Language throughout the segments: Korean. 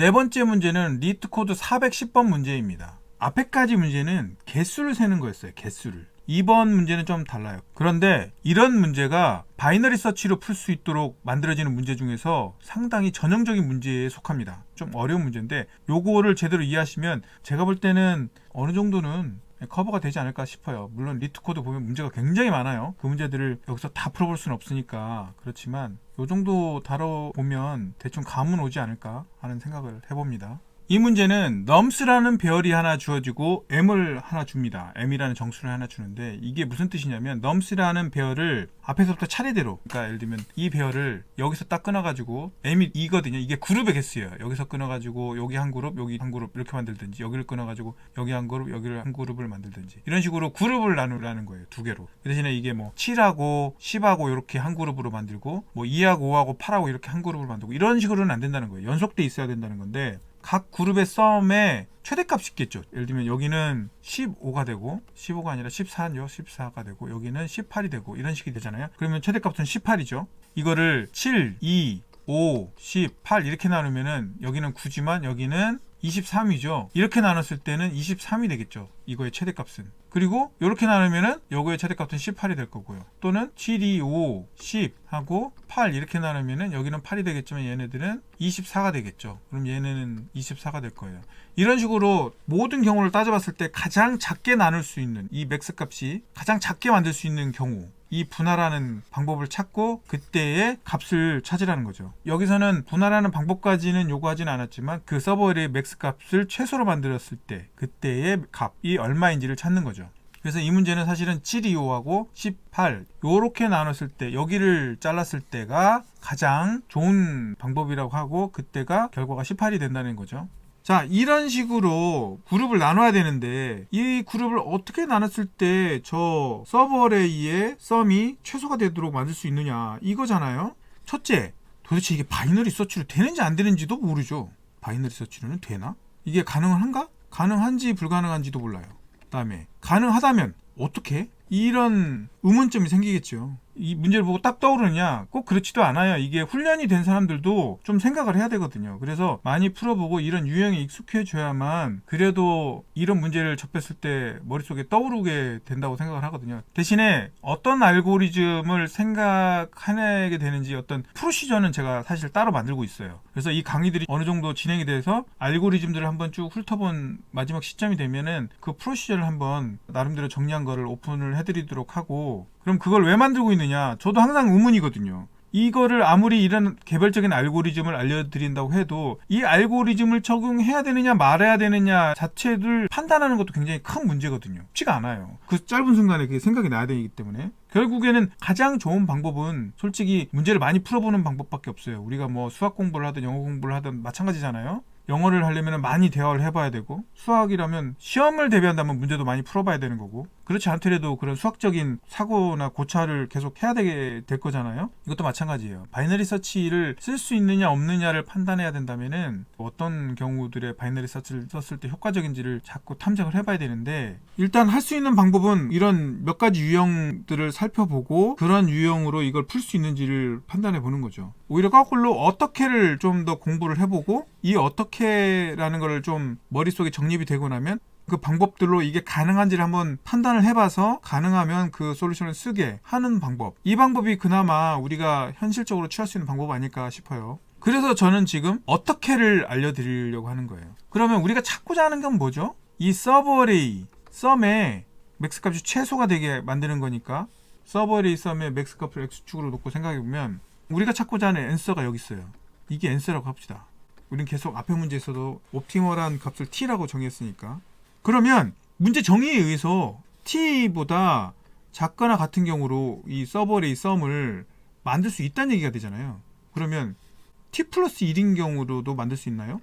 네 번째 문제는 리트코드 410번 문제입니다. 앞에까지 문제는 개수를 세는 거였어요. 개수를. 이번 문제는 좀 달라요. 그런데 이런 문제가 바이너리 서치로 풀 수 있도록 만들어지는 문제 중에서 상당히 전형적인 문제에 속합니다. 좀 어려운 문제인데 요거를 제대로 이해하시면 제가 볼 때는 어느 정도는 커버가 되지 않을까 싶어요. 물론 리트코드 보면 문제가 굉장히 많아요. 그 문제들을 여기서 다 풀어볼 수는 없으니까. 그렇지만 요 정도 다뤄보면 대충 감은 오지 않을까 하는 생각을 해봅니다. 이 문제는 nums라는 배열이 하나 주어지고 m을 하나 줍니다. m이라는 정수를 하나 주는데 이게 무슨 뜻이냐면 nums라는 배열을 앞에서부터 차례대로, 그러니까 예를 들면 이 배열을 여기서 딱 끊어가지고 m이 2거든요. 이게 그룹의 개수예요. 여기서 끊어가지고 여기 한 그룹, 여기 한 그룹 이렇게 만들든지, 여기를 끊어가지고 여기 한 그룹, 여기를 한 그룹을 만들든지, 이런 식으로 그룹을 나누라는 거예요. 두 개로. 그 대신에 이게 뭐 7하고 10하고 이렇게 한 그룹으로 만들고, 뭐 2하고 5하고 8하고 이렇게 한 그룹을 만들고, 이런 식으로는 안 된다는 거예요. 연속돼 있어야 된다는 건데, 각 그룹의 썸의 최대값이 있겠죠. 예를 들면 여기는 15가 되고, 15가 아니라 14죠. 14가 되고, 여기는 18이 되고, 이런 식이 되잖아요. 그러면 최대값은 18이죠. 이거를 7, 2, 5, 10, 8 이렇게 나누면은 여기는 9지만 여기는 23이죠. 이렇게 나눴을 때는 23이 되겠죠. 이거의 최대값은. 그리고 이렇게 나누면은 요거의 최대값은 18이 될 거고요. 또는 7, 2, 5, 10 하고 8 이렇게 나누면은 여기는 8이 되겠지만 얘네들은 24가 되겠죠. 그럼 얘네는 24가 될 거예요. 이런 식으로 모든 경우를 따져봤을 때 가장 작게 나눌 수 있는, 이 맥스 값이 가장 작게 만들 수 있는 경우, 이 분할하는 방법을 찾고 그때의 값을 찾으라는 거죠. 여기서는 분할하는 방법까지는 요구하지는 않았지만 그 서버의 맥스 값을 최소로 만들었을 때 그때의 값이 얼마인지를 찾는 거죠. 그래서 이 문제는 사실은 7, 2, 5하고 18 요렇게 나눴을 때, 여기를 잘랐을 때가 가장 좋은 방법이라고 하고, 그때가 결과가 18이 된다는 거죠. 자, 이런 식으로 그룹을 나눠야 되는데, 이 그룹을 어떻게 나눴을 때 저 서버 어레이의 썸이 최소가 되도록 만들 수 있느냐, 이거잖아요. 첫째, 도대체 이게 바이너리 서치로 되는지 안 되는지도 모르죠. 바이너리 서치로는 되나? 이게 가능한가? 가능한지 불가능한지도 몰라요. 그다음에 가능하다면 어떻게? 이런 의문점이 생기겠죠. 이 문제를 보고 딱 떠오르느냐? 꼭 그렇지도 않아요. 이게 훈련이 된 사람들도 좀 생각을 해야 되거든요. 그래서 많이 풀어보고 이런 유형에 익숙해져야만 그래도 이런 문제를 접했을 때 머릿속에 떠오르게 된다고 생각을 하거든요. 대신에 어떤 알고리즘을 생각해내게 되는지 어떤 프로시저는 제가 사실 따로 만들고 있어요. 그래서 이 강의들이 어느 정도 진행이 돼서 알고리즘들을 한번 쭉 훑어본 마지막 시점이 되면은 그 프로시저를 한번 나름대로 정리한 거를 오픈을 해드리도록 하고, 그럼 그걸 왜 만들고 있느냐? 저도 항상 의문이거든요. 이거를 아무리 이런 개별적인 알고리즘을 알려드린다고 해도 이 알고리즘을 적용해야 되느냐 말아야 되느냐 자체를 판단하는 것도 굉장히 큰 문제거든요. 쉽지가 않아요. 그 짧은 순간에 그게 생각이 나야 되기 때문에 결국에는 가장 좋은 방법은 솔직히 문제를 많이 풀어보는 방법밖에 없어요. 우리가 뭐 수학 공부를 하든 영어 공부를 하든 마찬가지잖아요. 영어를 하려면 많이 대화를 해봐야 되고, 수학이라면 시험을 대비한다면 문제도 많이 풀어봐야 되는 거고, 그렇지 않더라도 그런 수학적인 사고나 고찰을 계속 해야 되게 될 거잖아요. 이것도 마찬가지예요. 바이너리 서치를 쓸 수 있느냐 없느냐를 판단해야 된다면은 어떤 경우들의 바이너리 서치를 썼을 때 효과적인지를 자꾸 탐색을 해봐야 되는데, 일단 할 수 있는 방법은 이런 몇 가지 유형들을 살펴보고 그런 유형으로 이걸 풀 수 있는지를 판단해 보는 거죠. 오히려 거꾸로 어떻게를 좀 더 공부를 해보고, 이 어떻게라는 거를 좀 머릿속에 정립이 되고 나면 그 방법들로 이게 가능한지를 한번 판단을 해봐서 가능하면 그 솔루션을 쓰게 하는 방법, 이 방법이 그나마 우리가 현실적으로 취할 수 있는 방법 아닐까 싶어요. 그래서 저는 지금 어떻게를 알려드리려고 하는 거예요. 그러면 우리가 찾고자 하는 건 뭐죠? 이 서버 어레이 썸의 맥스 값이 최소가 되게 만드는 거니까 서버 어레이 썸의 맥스 값을 x축으로 놓고 생각해보면 우리가 찾고자 하는 앤서가 여기 있어요. 이게 앤서라고 합시다. 우린 계속 앞에 문제에서도 옵티멀한 값을 t라고 정했으니까, 그러면 문제 정의에 의해서 t보다 작거나 같은 경우로 이 서버 어레이 썸을 만들 수 있다는 얘기가 되잖아요. 그러면 t 플러스 1인 경우로도 만들 수 있나요?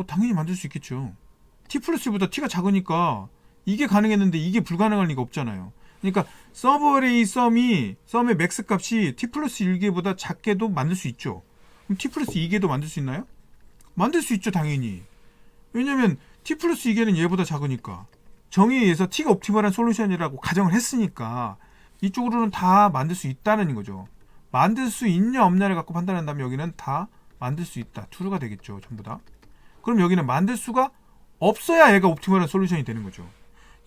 당연히 만들 수 있겠죠. t 플러스 1보다 t가 작으니까 이게 가능했는데 이게 불가능할 리가 없잖아요. 그러니까 서버 어레이 썸의 맥스 값이 t 플러스 1개보다 작게도 만들 수 있죠. 그럼 t 플러스 2개도 만들 수 있나요? 만들 수 있죠, 당연히. 왜냐면 t 플러스 2개는 얘보다 작으니까. 정의에 의해서 t가 옵티멀한 솔루션이라고 가정을 했으니까 이쪽으로는 다 만들 수 있다는 거죠. 만들 수 있냐 없냐를 갖고 판단한다면 여기는 다 만들 수 있다. true가 되겠죠, 전부 다. 그럼 여기는 만들 수가 없어야 얘가 옵티멀한 솔루션이 되는 거죠.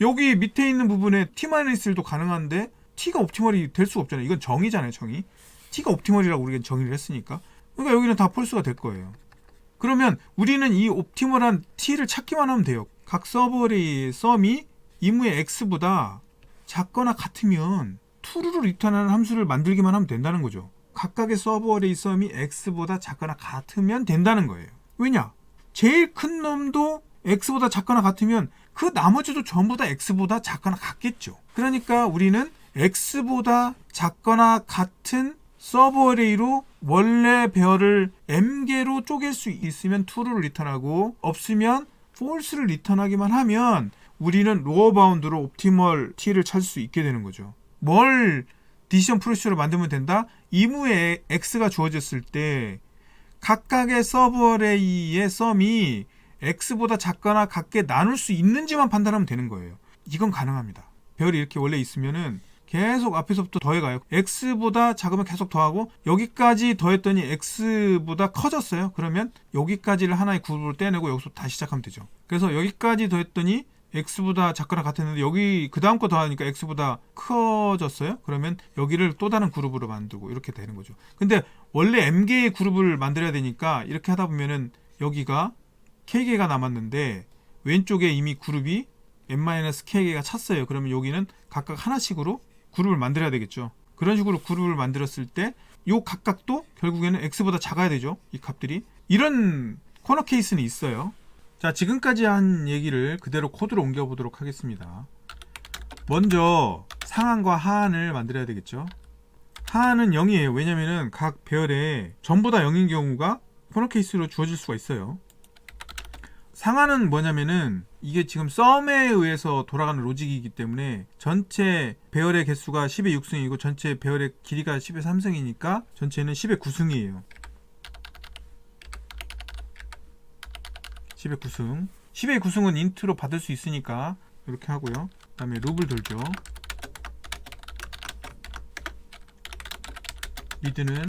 여기 밑에 있는 부분에 t-1도 가능한데 t가 옵티멀이 될 수가 없잖아요. 이건 정의잖아요. 정의. t가 옵티멀이라고 우리가 정의를 했으니까. 그러니까 여기는 다 폴스가 될 거예요. 그러면 우리는 이 옵티멀한 t를 찾기만 하면 돼요. 각 서버의 썸이 이무의 x보다 작거나 같으면 true를 리턴하는 함수를 만들기만 하면 된다는 거죠. 각각의 서버의 썸이 x보다 작거나 같으면 된다는 거예요. 왜냐? 제일 큰 놈도 x보다 작거나 같으면 그 나머지도 전부 다 x보다 작거나 같겠죠. 그러니까 우리는 x보다 작거나 같은 서버 어레이로 원래 배열을 m개로 쪼갤 수 있으면 true를 리턴하고 없으면 false를 리턴하기만 하면 우리는 로어 바운드로 옵티멀 t를 찾을 수 있게 되는 거죠. 뭘 디시전 프로시저로 만들면 된다? 이무에 x가 주어졌을 때 각각의 서버 어레이의 썸이 x보다 작거나 같게 나눌 수 있는지만 판단하면 되는 거예요. 이건 가능합니다. 배열이 이렇게 원래 있으면은 계속 앞에서부터 더해가요. x보다 작으면 계속 더하고 여기까지 더했더니 x보다 커졌어요. 그러면 여기까지를 하나의 그룹으로 떼내고 여기서 다시 시작하면 되죠. 그래서 여기까지 더했더니 x보다 작거나 같았는데 여기 그 다음 거 더하니까 x보다 커졌어요. 그러면 여기를 또 다른 그룹으로 만들고 이렇게 되는 거죠. 근데 원래 m개의 그룹을 만들어야 되니까 이렇게 하다 보면은 여기가 k개가 남았는데 왼쪽에 이미 그룹이 n-k개가 찼어요. 그러면 여기는 각각 하나씩으로 그룹을 만들어야 되겠죠. 그런 식으로 그룹을 만들었을 때 요 각각도 결국에는 x보다 작아야 되죠. 이 값들이. 이런 코너 케이스는 있어요. 자, 지금까지 한 얘기를 그대로 코드로 옮겨보도록 하겠습니다. 먼저 상한과 하한을 만들어야 되겠죠. 하한은 0이에요. 왜냐면은 각 배열에 전부 다 0인 경우가 코너 케이스로 주어질 수가 있어요. 상한은 뭐냐면은 이게 지금 썸에 의해서 돌아가는 로직이기 때문에 전체 배열의 개수가 10의 6승이고 전체 배열의 길이가 10의 3승이니까 전체는 10의 9승이에요. 10의 9승. 10의 9승은 인트로 받을 수 있으니까 이렇게 하고요. 그 다음에 룹을 돌죠. 리드는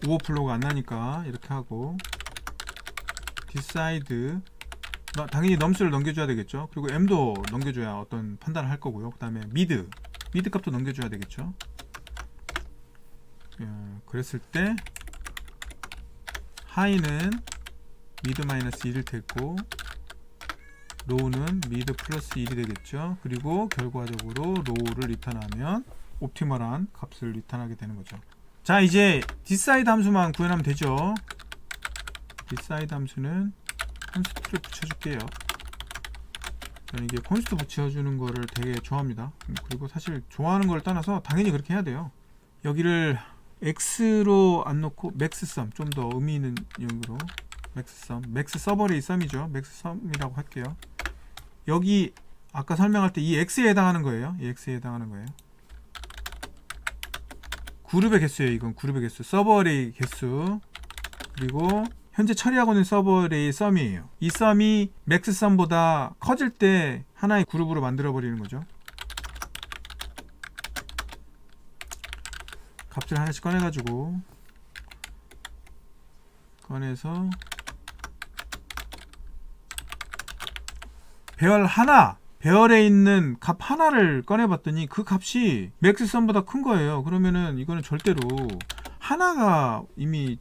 오버플로우가 안 나니까 이렇게 하고 decide 당연히 넘스를 넘겨줘야 되겠죠. 그리고 m도 넘겨줘야 어떤 판단을 할 거고요. 그 다음에 mid 값도 넘겨줘야 되겠죠. 그랬을 때 high는 mid-1일 테고 low는 mid 플러스 1이 되겠죠. 그리고 결과적으로 low를 리턴하면 옵티멀한 값을 리턴하게 되는 거죠. 자, 이제 decide 함수만 구현하면 되죠. decide 함수는 콘스트를 붙여줄게요. 저는 이게 콘스트 붙여주는 거를 되게 좋아합니다. 그리고 사실 좋아하는 걸 떠나서 당연히 그렇게 해야 돼요. 여기를 x로 안 놓고 maxSum, 좀 더 의미 있는 용으로 maxSum, max 서버레이 썸이죠. maxSum이라고 할게요. 여기 아까 설명할 때 이 x에 해당하는 거예요. 이 x에 해당하는 거예요. 그룹의 개수예요. 이건 그룹의 개수, 서버레이 개수. 그리고 현재 처리하고 있는 서버의 썸이에요. 이 썸이 맥스 썸보다 커질 때 하나의 그룹으로 만들어 버리는 거죠. 값을 하나씩 꺼내가지고 꺼내서 배열 하나, 배열에 있는 값 하나를 꺼내봤더니 그 값이 맥스 썸보다 큰 거예요. 그러면은 이거는 절대로 하나가 이미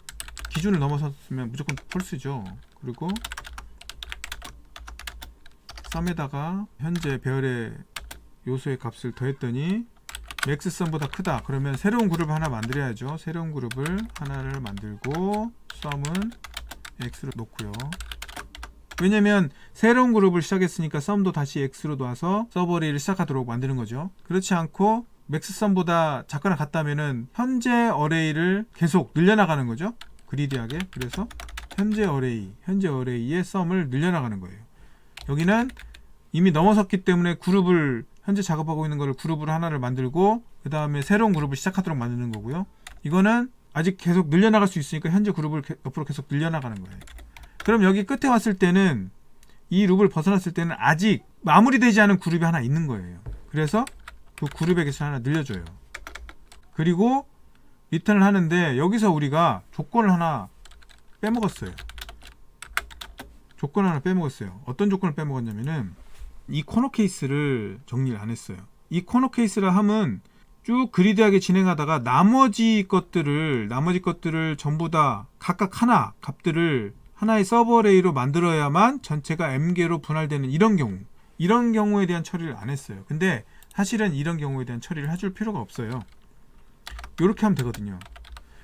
기준을 넘어섰으면 무조건 폴스죠. 그리고 썸에다가 현재 배열의 요소의 값을 더했더니 맥스 썸보다 크다. 그러면 새로운 그룹을 하나 만들어야죠. 새로운 그룹을 하나를 만들고 썸은 x로 놓고요. 왜냐면 새로운 그룹을 시작했으니까 썸도 다시 x로 놔서 서버레이를 시작하도록 만드는 거죠. 그렇지 않고 맥스 썸보다 작거나 같다면은 현재 어레이를 계속 늘려나가는 거죠. 그리디하게. 그래서 현재 어레이의 썸을 늘려나가는 거예요. 여기는 이미 넘어섰기 때문에 그룹을 현재 작업하고 있는 거를 그룹을 하나를 만들고 그 다음에 새로운 그룹을 시작하도록 만드는 거고요. 이거는 아직 계속 늘려나갈 수 있으니까 현재 그룹을 옆으로 계속 늘려나가는 거예요. 그럼 여기 끝에 왔을 때는 이 룹을 벗어났을 때는 아직 마무리되지 않은 그룹이 하나 있는 거예요. 그래서 그 그룹의 개수를 하나 늘려줘요. 그리고 리턴을 하는데 여기서 우리가 조건을 하나 빼먹었어요. 조건 하나 빼먹었어요. 어떤 조건을 빼먹었냐면은 이 코너 케이스를 정리를 안 했어요. 이 코너 케이스라 함은 쭉 그리드하게 진행하다가 나머지 것들을 전부 다 각각 하나 값들을 하나의 서버 어레이로 만들어야만 전체가 m개로 분할되는 이런 경우에 대한 처리를 안 했어요. 근데 사실은 이런 경우에 대한 처리를 해줄 필요가 없어요. 이렇게 하면 되거든요.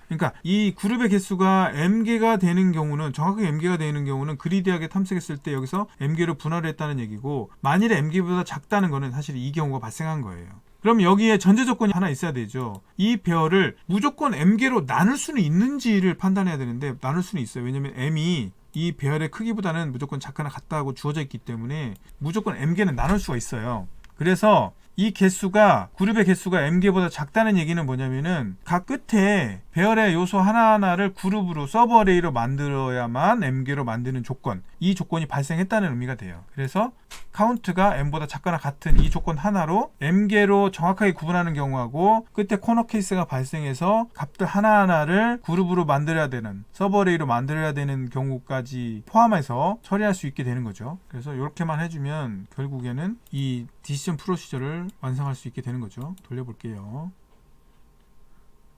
그러니까 이 그룹의 개수가 m개가 되는 경우는, 정확하게 m개가 되는 경우는 그리디하게 탐색했을 때 여기서 m개로 분할을 했다는 얘기고, 만일에 m개보다 작다는 거는 사실 이 경우가 발생한 거예요. 그럼 여기에 전제 조건이 하나 있어야 되죠. 이 배열을 무조건 m개로 나눌 수는 있는지를 판단해야 되는데, 나눌 수는 있어요. 왜냐면 m이 이 배열의 크기보다는 무조건 작거나 같다고 주어져 있기 때문에 무조건 m개는 나눌 수가 있어요. 그래서 이 개수가, 그룹의 개수가 m개보다 작다는 얘기는 뭐냐면은 각 끝에 배열의 요소 하나하나를 그룹으로 서버 어레이로 만들어야만 m개로 만드는 조건, 이 조건이 발생했다는 의미가 돼요. 그래서 카운트가 m보다 작거나 같은 이 조건 하나로 m개로 정확하게 구분하는 경우하고, 끝에 코너 케이스가 발생해서 값들 하나하나를 그룹으로 만들어야 되는, 서버 어레이로 만들어야 되는 경우까지 포함해서 처리할 수 있게 되는 거죠. 그래서 이렇게만 해주면 결국에는 이 디시전 프로시저를 완성할 수 있게 되는 거죠. 돌려볼게요.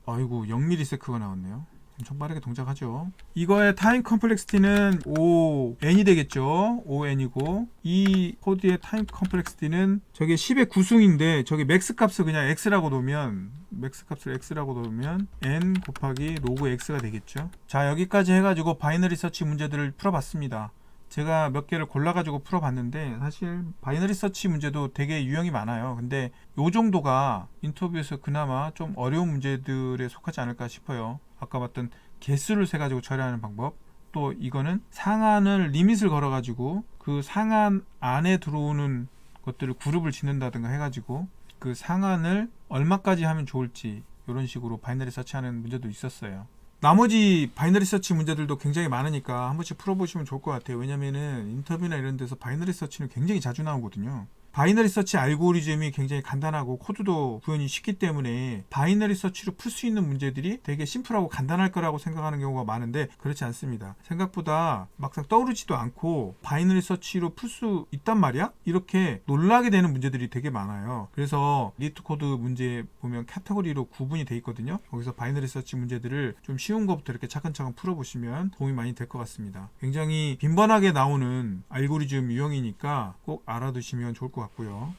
아이고 0ms가 나왔네요. 엄청 빠르게 동작하죠. 이거의 타임 컴플렉시티는 5n이 되겠죠. 5n이고 이 코드의 타임 컴플렉시티는 저게 10의 9승인데 저게 맥스 값을 그냥 x라고 놓으면, 맥스 값을 x라고 놓으면 n 곱하기 로그 x가 되겠죠. 자, 여기까지 해가지고 바이너리 서치 문제들을 풀어봤습니다. 제가 몇 개를 골라가지고 풀어봤는데 사실 바이너리 서치 문제도 되게 유형이 많아요. 근데 요 정도가 인터뷰에서 그나마 좀 어려운 문제들에 속하지 않을까 싶어요. 아까 봤던 개수를 세가지고 처리하는 방법, 또 이거는 상한을 리밋을 걸어가지고 그 상한 안에 들어오는 것들을 그룹을 짓는다든가 해가지고 그 상한을 얼마까지 하면 좋을지 이런 식으로 바이너리 서치하는 문제도 있었어요. 나머지 바이너리 서치 문제들도 굉장히 많으니까 한 번씩 풀어보시면 좋을 것 같아요. 왜냐면은 인터뷰나 이런 데서 바이너리 서치는 굉장히 자주 나오거든요. 바이너리 서치 알고리즘이 굉장히 간단하고 코드도 구현이 쉽기 때문에 바이너리 서치로 풀 수 있는 문제들이 되게 심플하고 간단할 거라고 생각하는 경우가 많은데 그렇지 않습니다. 생각보다 막상 떠오르지도 않고 바이너리 서치로 풀 수 있단 말이야? 이렇게 놀라게 되는 문제들이 되게 많아요. 그래서 리트 코드 문제 보면 카테고리로 구분이 돼 있거든요. 거기서 바이너리 서치 문제들을 좀 쉬운 것부터 이렇게 차근차근 풀어보시면 도움이 많이 될 것 같습니다. 굉장히 빈번하게 나오는 알고리즘 유형이니까 꼭 알아두시면 좋을 것 같고요.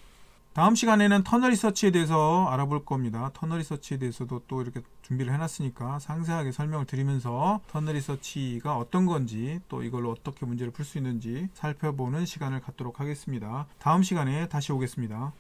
다음 시간에는 터널 리서치에 대해서 알아볼 겁니다. 터널 리서치에 대해서도 또 이렇게 준비를 해놨으니까 상세하게 설명을 드리면서 터널 리서치가 어떤 건지, 또 이걸로 어떻게 문제를 풀 수 있는지 살펴보는 시간을 갖도록 하겠습니다. 다음 시간에 다시 오겠습니다.